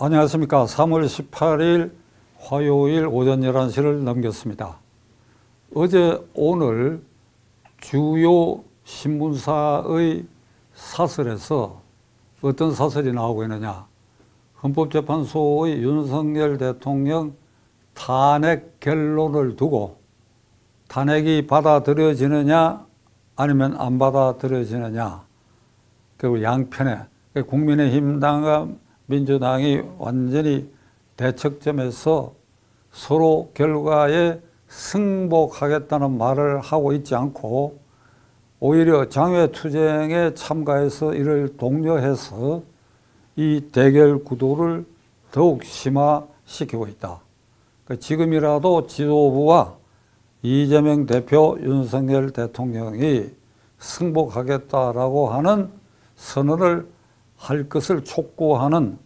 안녕하십니까. 3월 18일 화요일 오전 11시를 넘겼습니다. 어제 오늘 주요 신문사의 사설에서 어떤 사설이 나오고 있느냐. 헌법재판소의 윤석열 대통령 탄핵 결론을 두고 탄핵이 받아들여지느냐 아니면 안 받아들여지느냐. 그리고 양편에 국민의힘당과 민주당이 완전히 대척점에서 서로 결과에 승복하겠다는 말을 하고 있지 않고 오히려 장외투쟁에 참가해서 이를 독려해서 이 대결 구도를 더욱 심화시키고 있다. 지금이라도 지도부와 이재명 대표, 윤석열 대통령이 승복하겠다라고 하는 선언을 할 것을 촉구하는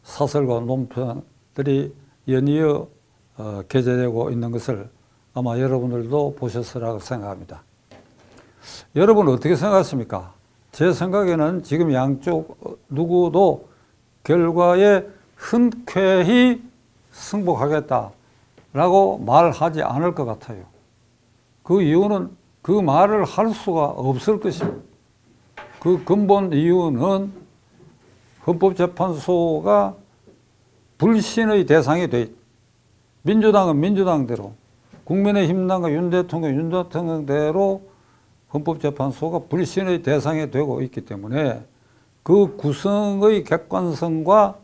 사설과 논평들이 연이어 게재되고 있는 것을 아마 여러분들도 보셨으라고 생각합니다. 여러분은 어떻게 생각하십니까? 제 생각에는 지금 양쪽 누구도 결과에 흔쾌히 승복하겠다라고 말하지 않을 것 같아요. 그 이유는 그 말을 할 수가 없을 것입니다. 그 근본 이유는 헌법재판소가 불신의 대상이 돼 있다. 민주당은 민주당대로, 국민의힘당과 윤 대통령대로 헌법재판소가 불신의 대상이 되고 있기 때문에 그 구성의 객관성과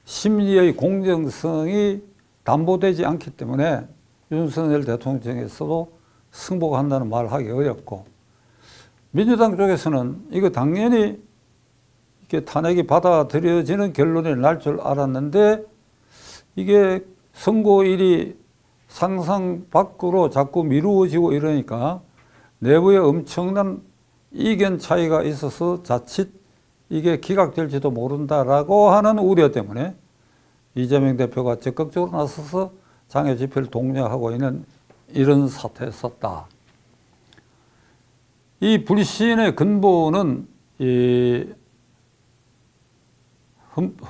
심리의 공정성이 담보되지 않기 때문에 윤석열 대통령에서도 승복한다는 말을 하기 어렵고, 민주당 쪽에서는 이거 당연히 이게 탄핵이 받아들여지는 결론이 날 줄 알았는데 이게 선고일이 상상 밖으로 자꾸 미루어지고 이러니까 내부에 엄청난 이견 차이가 있어서 자칫 이게 기각될지도 모른다라고 하는 우려 때문에 이재명 대표가 적극적으로 나서서 장외 집회를 독려하고 있는 이런 사태에 섰다. 이 불신의 근본은 이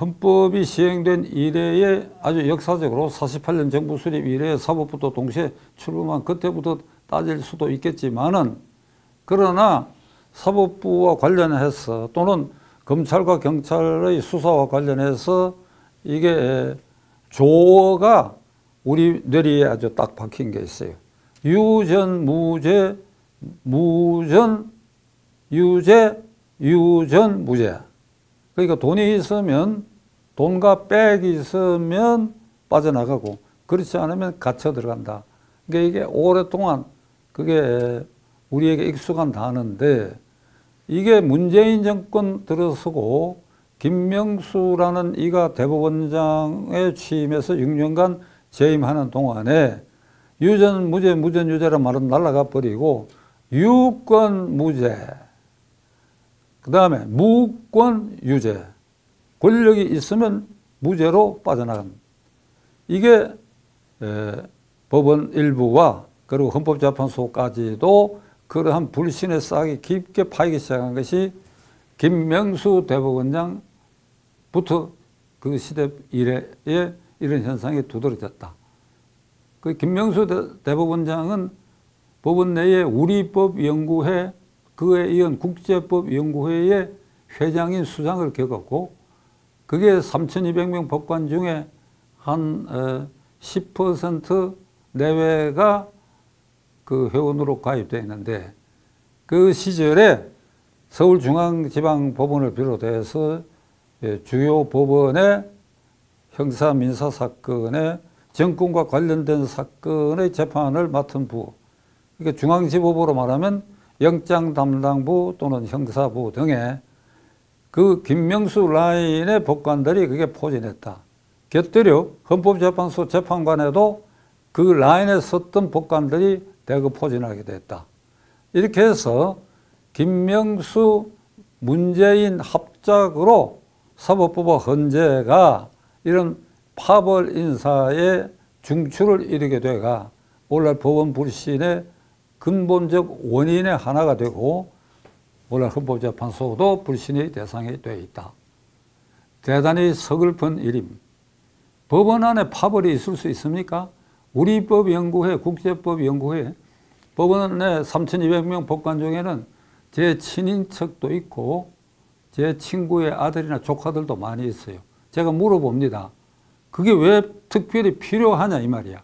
헌법이 시행된 이래에 아주 역사적으로 48년 정부 수립 이래에 사법부도 동시에 출범한 그때부터 따질 수도 있겠지만은, 그러나 사법부와 관련해서 또는 검찰과 경찰의 수사와 관련해서 이게 조어가 우리 뇌리에 아주 딱 박힌 게 있어요. 유전, 무죄, 무전, 유죄, 유전, 무죄. 그러니까 돈이 있으면, 돈과 백이 있으면 빠져나가고 그렇지 않으면 갇혀 들어간다. 그러니까 이게 오랫동안 그게 우리에게 익숙한 단어인데, 이게 문재인 정권 들어서고 김명수라는 이가 대법원장에 취임해서 6년간 재임하는 동안에 유전, 무죄, 무전, 유죄란 말은 날아가 버리고 유권, 무죄, 그 다음에 무권, 유죄, 권력이 있으면 무죄로 빠져나간, 이게 법원 일부와 그리고 헌법재판소까지도 그러한 불신의 싹이 깊게 파이기 시작한 것이 김명수 대법원장부터 그 시대 이래에 이런 현상이 두드러졌다. 그 김명수 대법원장은 법원 내에 우리법연구회, 그에 이은 국제법연구회의 회장인 수장을 겪었고, 그게 3,200명 법관 중에 한 10% 내외가 그 회원으로 가입되어 있는데, 그 시절에 서울중앙지방법원을 비롯해서 주요 법원의 형사 민사 사건에 정권과 관련된 사건의 재판을 맡은 부, 그러니까 중앙지법으로 말하면 영장담당부 또는 형사부 등의 그 김명수 라인의 법관들이 그게 포진했다. 곁들여 헌법재판소 재판관에도 그 라인에 섰던 법관들이 대거 포진하게 됐다. 이렇게 해서 김명수, 문재인 합작으로 사법부와 헌재가 이런 파벌 인사의 중추를 이루게 돼가 오늘날 법원 불신의 근본적 원인의 하나가 되고 오늘 헌법재판소도 불신의 대상이 되어 있다. 대단히 서글픈 일입니다. 법원 안에 파벌이 있을 수 있습니까? 우리 법연구회, 국제법연구회, 법원의 3,200명 법관 중에는 제 친인척도 있고 제 친구의 아들이나 조카들도 많이 있어요. 제가 물어봅니다. 그게 왜 특별히 필요하냐 이 말이야.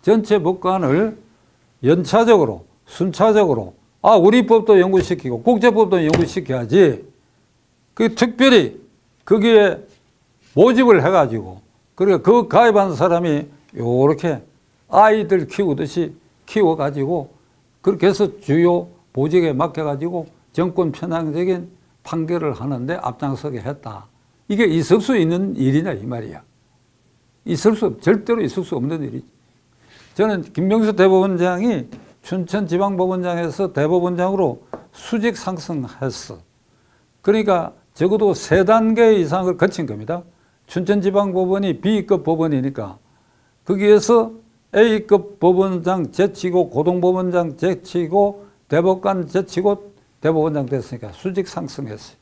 전체 법관을 연차적으로 순차적으로 우리 법도 연구시키고 국제법도 연구시켜야지. 그 특별히 거기에 모집을 해가지고 그러니까 그 가입한 사람이 요렇게 아이들 키우듯이 키워가지고 그렇게 해서 주요 보직에 맡겨가지고 정권 편향적인 판결을 하는데 앞장서게 했다. 이게 있을 수 있는 일이냐 이 말이야. 절대로 있을 수 없는 일이지. 저는 김병수 대법원장이 춘천지방법원장에서 대법원장으로 수직 상승했어. 그러니까 적어도 3단계 이상을 거친 겁니다. 춘천지방법원이 B급 법원이니까 거기에서 A급 법원장 제치고 고등법원장 제치고 대법관 제치고 대법원장 됐으니까 수직 상승했어요.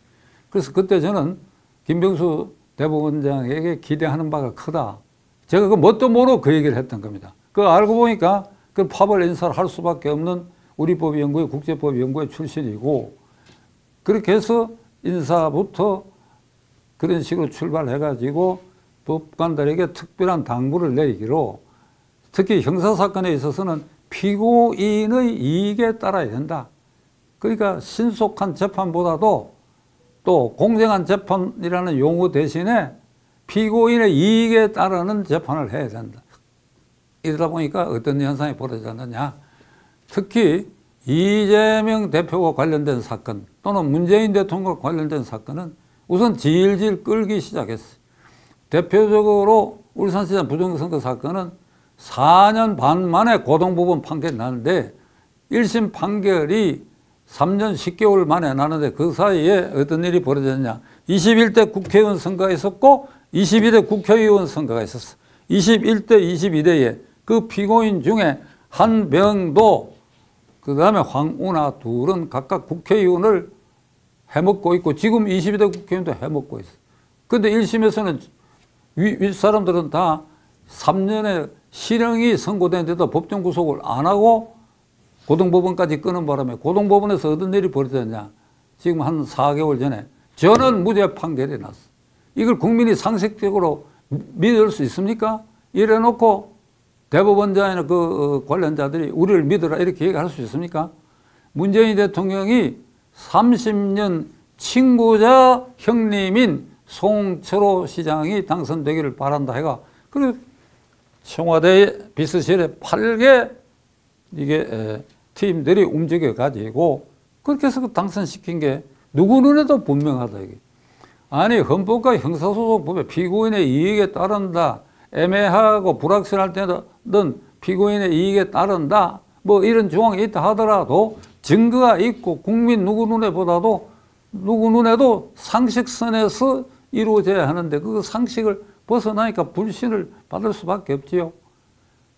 그래서 그때 저는 김병수 대법원장에게 기대하는 바가 크다. 제가 그 뭣도 모르고 그 얘기를 했던 겁니다. 그거 알고 보니까 그 파벌 인사를 할 수밖에 없는 우리법연구회, 국제법연구회 출신이고 그렇게 해서 인사부터 그런 식으로 출발해가지고 법관들에게 특별한 당부를 내리기로 특히 형사사건에 있어서는 피고인의 이익에 따라야 된다. 그러니까 신속한 재판보다도 또 공정한 재판이라는 용어 대신에 피고인의 이익에 따르는 재판을 해야 된다. 이러다 보니까 어떤 현상이 벌어졌느냐. 특히 이재명 대표와 관련된 사건 또는 문재인 대통령과 관련된 사건은 우선 질질 끌기 시작했어요. 대표적으로 울산시장 부정선거 사건은 4년 반 만에 고등법원 판결이 나는데 1심 판결이 3년 10개월 만에 나는데 그 사이에 어떤 일이 벌어졌냐. 21대 국회의원 선거가 있었고 22대 국회의원 선거가 있었어. 21대, 22대에 그 피고인 중에 한병도 그 다음에 황운하 둘은 각각 국회의원을 해먹고 있고 지금 22대 국회의원도 해먹고 있어. 근데 1심에서는 윗사람들은 다 3년의 실형이 선고되는데도 법정 구속을 안 하고 고등법원까지 끄는 바람에 고등법원에서 어떤 일이 벌어졌냐. 지금 한 4개월 전에 전원 무죄 판결이 났어. 이걸 국민이 상식적으로 믿을 수 있습니까? 이래놓고 대법원장이나 그 관련자들이 우리를 믿으라 이렇게 얘기할 수 있습니까? 문재인 대통령이 30년 친구자 형님인 송철호 시장이 당선되기를 바란다 해가 그리고 청와대 비서실에 8개 이게 팀들이 움직여 가지고 그렇게 해서 당선시킨 게 누구 눈에도 분명하다 이게. 아니 헌법과 형사소송법에 피고인의 이익에 따른다. 애매하고 불확실할 때는 피고인의 이익에 따른다. 뭐 이런 조항이 있다 하더라도 증거가 있고 국민 누구 눈에도 상식선에서 이루어져야 하는데 그 상식을 벗어나니까 불신을 받을 수밖에 없지요.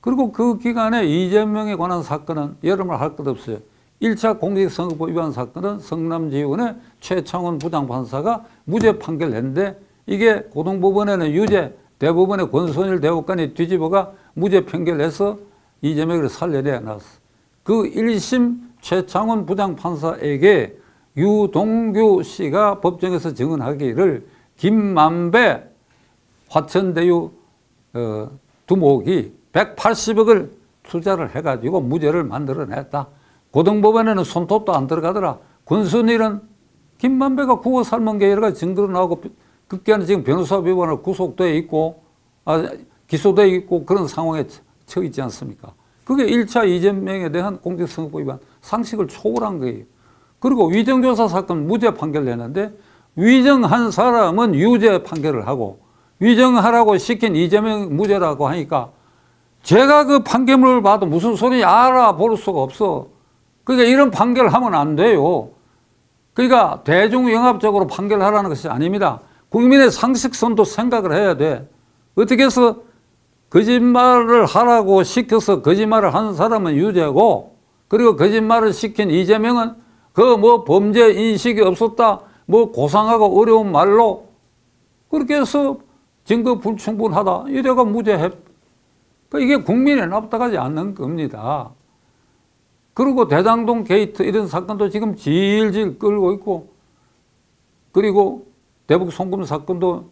그리고 그 기간에 이재명에 관한 사건은 여러모로 할 것 없어요. 1차 공직선거법 위반 사건은 성남지원의 최창원 부장판사가 무죄 판결했는데 이게 고등법원에는 유죄, 대법원의 권선일 대법관이 뒤집어가 무죄 판결해서 이재명을 살려내야 났어. 그 1심 최창원 부장판사에게 유동규 씨가 법정에서 증언하기를 김만배 화천대유 두목이 180억을 투자를 해가지고 무죄를 만들어냈다. 고등법원에는 손톱도 안 들어가더라. 권순일은 김만배가 구워 삶은 게 여러 가지 증거로 나오고 급기야는 지금 변호사 위반으로 구속돼 있고 기소돼 있고 그런 상황에 처해 있지 않습니까? 그게 1차 이재명에 대한 공직선거법 위반 상식을 초월한 거예요. 그리고 위정조사 사건 무죄 판결내는데 위정한 사람은 유죄 판결을 하고 위정하라고 시킨 이재명 무죄라고 하니까 제가 그 판결문을 봐도 무슨 소리인지 알아볼 수가 없어. 그러니까 이런 판결을 하면 안 돼요. 그러니까 대중영합적으로 판결하라는 것이 아닙니다. 국민의 상식선도 생각을 해야 돼. 어떻게 해서 거짓말을 하라고 시켜서 거짓말을 한 사람은 유죄고 그리고 거짓말을 시킨 이재명은 그 뭐 범죄 인식이 없었다 뭐 고상하고 어려운 말로 그렇게 해서 증거 불충분하다 이래가 무죄해. 이게 국민에 납득하지 않는 겁니다. 그리고 대장동 게이트 이런 사건도 지금 질질 끌고 있고, 그리고 대북 송금 사건도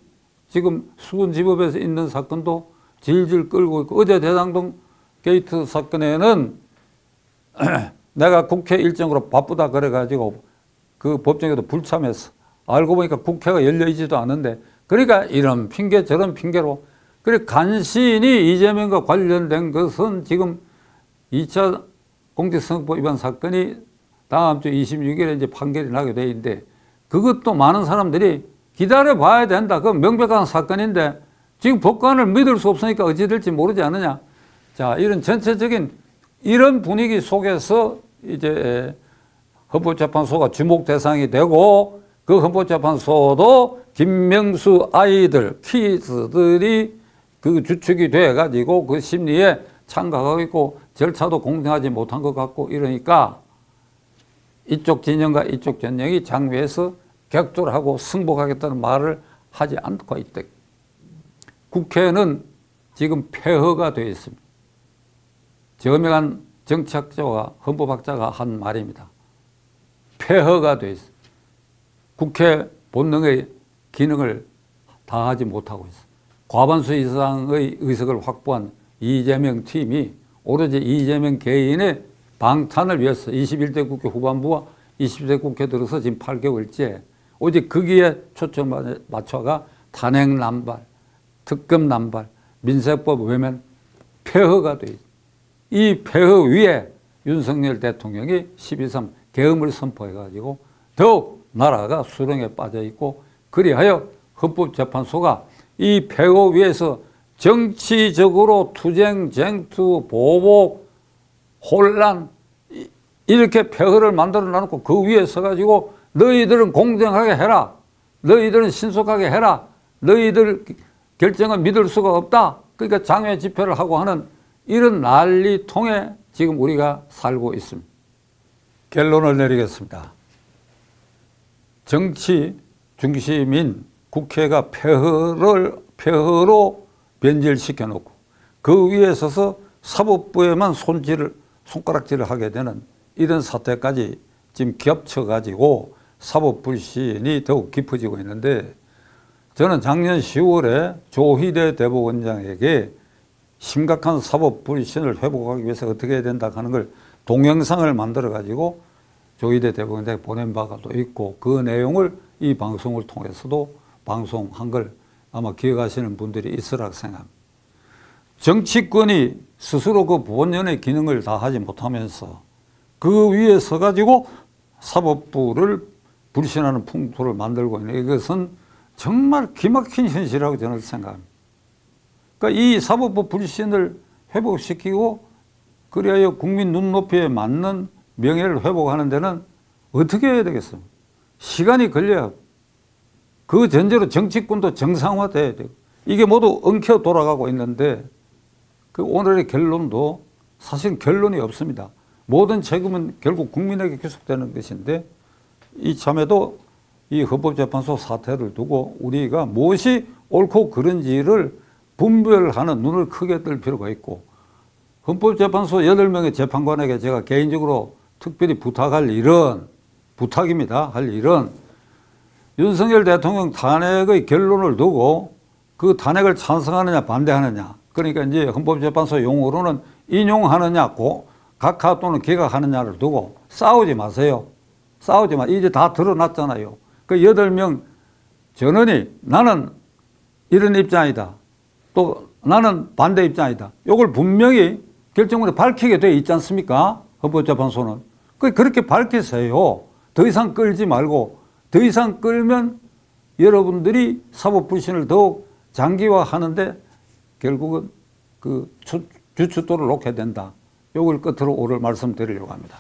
지금 수원지법에서 있는 사건도 질질 끌고 있고, 어제 대장동 게이트 사건에는 내가 국회 일정으로 바쁘다 그래가지고 그 법정에도 불참했어. 알고 보니까 국회가 열려있지도 않은데, 그러니까 이런 핑계 저런 핑계로, 그래 간신히 이재명과 관련된 것은 지금 2차 공직선거법 위반 사건이 다음 주 26일에 이제 판결이 나게 돼 있는데, 그것도 많은 사람들이 기다려 봐야 된다. 그건 명백한 사건인데 지금 법관을 믿을 수 없으니까 어찌 될지 모르지 않느냐. 자, 이런 전체적인 이런 분위기 속에서 이제 헌법재판소가 주목 대상이 되고, 그 헌법재판소도 김명수 아이들, 키즈들이 그 주축이 돼가지고 그 심리에 참가하고 있고, 절차도 공정하지 못한 것 같고, 이러니까 이쪽 진영과 이쪽 진영이 장외에서 격돌하고 승복하겠다는 말을 하지 않고 있다. 국회는 지금 폐허가 되어 있습니다. 저명한 정치학자와 헌법학자가 한 말입니다. 폐허가 되어 있습니다. 국회 본능의 기능을 다하지 못하고 있습니다. 과반수 이상의 의석을 확보한 이재명 팀이 오로지 이재명 개인의 방탄을 위해서 21대 국회 후반부와 20대 국회 들어서 지금 8개월째 오직 거기에 초점을 맞춰가 탄핵 남발, 특검 남발, 민사법 외면 폐허가 돼 있습니다. 이 폐허 위에 윤석열 대통령이 12.3 계엄을 선포해가지고 더욱 나라가 수렁에 빠져 있고, 그리하여 헌법재판소가 이 폐허 위에서 정치적으로 투쟁, 쟁투, 보복, 혼란 이렇게 폐허를 만들어 놔놓고 그 위에 서가지고 너희들은 공정하게 해라, 너희들은 신속하게 해라, 너희들 결정은 믿을 수가 없다. 그러니까 장외 집회를 하고 하는 이런 난리통에 지금 우리가 살고 있습니다. 결론을 내리겠습니다. 정치 중심인 국회가 폐허로 변질시켜 놓고 그 위에 서서 사법부에만 손가락질을 하게 되는 이런 사태까지 지금 겹쳐가지고 사법 불신이 더욱 깊어지고 있는데, 저는 작년 10월에 조희대 대법원장에게 심각한 사법 불신을 회복하기 위해서 어떻게 해야 된다 하는 걸 동영상을 만들어 가지고 조희대 대법원장에게 보낸 바가 또 있고, 그 내용을 이 방송을 통해서도 방송한 걸 아마 기억하시는 분들이 있으라 생각합니다. 정치권이 스스로 그 본연의 기능을 다하지 못하면서 그 위에 서가지고 사법부를 불신하는 풍토를 만들고 있는 이것은 정말 기막힌 현실이라고 저는 생각합니다. 그러니까 이 사법부 불신을 회복시키고 그리하여 국민 눈높이에 맞는 명예를 회복하는 데는 어떻게 해야 되겠습니까? 시간이 걸려야 그 전제로 정치권도 정상화돼야 되고, 이게 모두 엉켜 돌아가고 있는데 그 오늘의 결론도 사실 결론이 없습니다. 모든 책임은 결국 국민에게 귀속되는 것인데, 이참에도 이 헌법재판소 사태를 두고 우리가 무엇이 옳고 그른지를 분별하는 눈을 크게 뜰 필요가 있고, 헌법재판소 8명의 재판관에게 제가 개인적으로 특별히 부탁할 일은, 부탁입니다. 할 일은 윤석열 대통령 탄핵의 결론을 두고 그 탄핵을 찬성하느냐 반대하느냐, 그러니까 이제 헌법재판소 용어로는 인용하느냐 각하 또는 기각하느냐를 두고 싸우지 마세요. 싸우지 마. 이제 다 드러났잖아요. 그 8명 전원이 나는 이런 입장이다, 또 나는 반대 입장이다, 이걸 분명히 결정문에 밝히게 돼 있지 않습니까? 헌법재판소는. 그렇게 밝히세요. 더 이상 끌지 말고, 더 이상 끌면 여러분들이 사법불신을 더욱 장기화하는데 결국은 그 주춧돌을 놓게 된다. 이걸 끝으로 오늘 말씀드리려고 합니다.